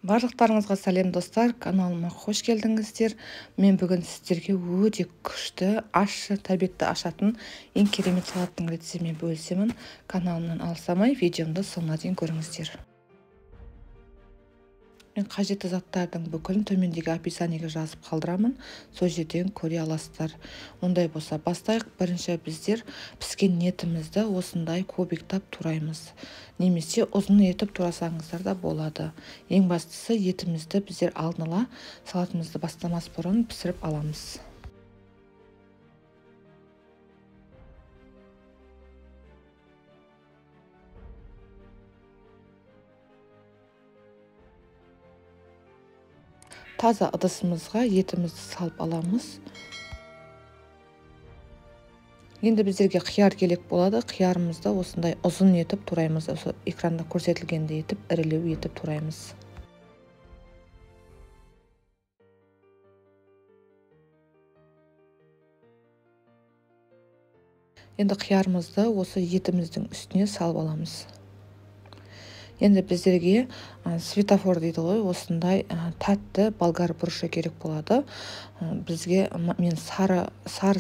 Барлықтарыңызға сәлем достар, каналыма қош келдіңіздер. Мен бүгін сіздерге өте күшті, ащы, тәбетті ашатын ең керемет салаттың рецептімен бөлісемін. Каналымнан алыстамай видеомды соңына дейін көріңіздер. Мен қажетті заттардың бүкілін төмендегі описаниеге жазып қалдырамын. Сол жерден көре аласыздар. Ондай болса бастайық. Бірінші біздер піскен етімізді осындай кубиктап тураймыз. Немесе ұзын етіп турасаңыздар да болады. Ең бастысы етімізді біздер алдын ала салатымызды бастамас бұрын пісіріп аламыз. Таза ыдысымызға етімізді салып аламыз. Енді біздерге қияр керек болады. Қиярымызды осындай ұзын етіп тураймыз. Осы экранда көрсетілгенде етіп, ірілеу етіп тураймыз. Енді қиярымызды осы етіміздің үстіне салып аламыз. Енді біздерге светофор дейді ғой, осындай тәтті болгар бұрышы керек болады. Бізге мен сары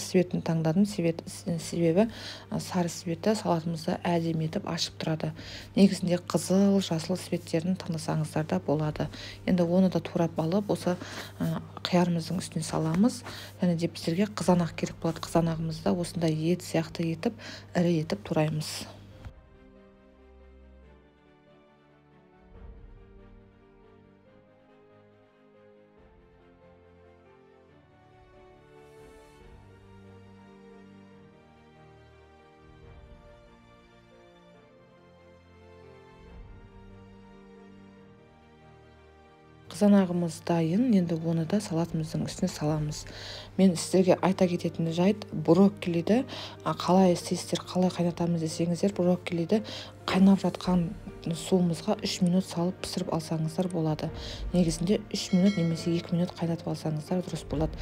светін таңдадым, себебі сары светі салатымызды әдемі етіп ашып тұрады. Негізінде қызыл, жасыл светтерін таңдасаңыздар да болады. Енді оны да турап алып, осы қиярымыздың үстіне саламыз. Және де біздерге қызанақ керек болады. Қызанағымызды осындай ет сияқты етіп, ірі етіп тураймыз. Қызанағымыз дайын, енді оны да салатымыздың үстіне саламыз. Мен сіздерге айта кететін жайт, брокколиді қалай істейсіздер, қалай қайнатамыз десеңіздер, брокколиді қайнап жатқан суымызға 3 минут салып пісіріп алсаңыздар болады. Негізінде 3 минут немесе 2 минут қайнатып алсаңыздар дұрыс болады.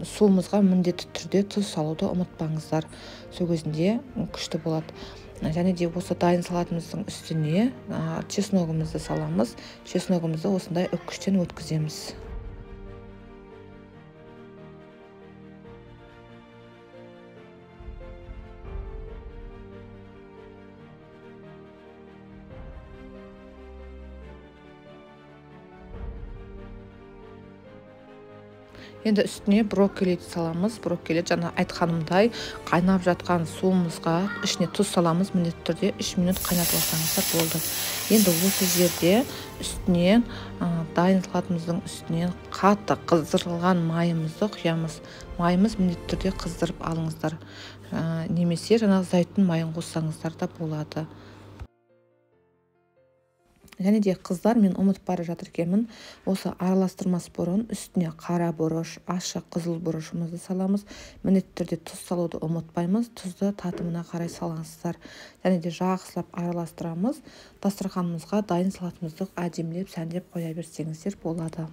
Суымызға міндетті түрде тұз салуды ұмытпаңыздар. Сол кезінде күшті болады. Және де осы дайын салатымыздың үстіне чесногымызды саламыз. Чесногымызды осындай үккіштен өткіземіз. Енді үстіне брокколиді саламыз. Брокколи жаңа айтқанымдай қайнап жатқан суымызға ішіне тұз саламыз. Міндетті түрде 3 минут қайнатып алсаңыздар болды. Енді осы жерде үстіне дайын салатымыздың үстінен қатты қыздырылған майымызды құямыз. Майымыз міндетті түрде қыздырып алыңыздар. Немесе жаңа зәйтүн майын қоссаңыздар да болады. Және де қыздар, мен ұмытып бара жатыр екенмін. Осы араластырмас бұрын үстіне қара бұрыш, ашық қызыл бұрышымызды саламыз. Міндетті түрде тұз салуды ұмытпаймыз. Тұзды татымына қарай салыңыздар. Және де жақсылап араластырамыз. Дастарханымызға дайын салатымызды әдемілеп, сәндеп қоя берсеңіздер болады.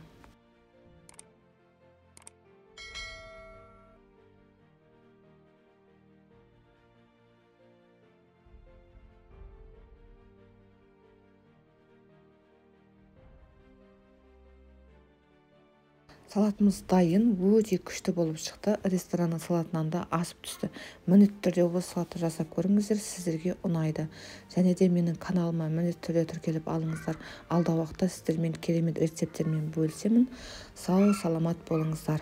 Салатымыз дайын, өте күшті болып шықты. Ресторанның салатынан да асып түсті. Міндетті түрде осы салатты жасап көріңіздер, сіздерге ұнайды. Және де менің каналыма міндетті түрде тіркеліп алыңыздар. Алдағы уақытта сіздермен керемет рецепттермен бөлісемін. Сау, саламат болыңыздар.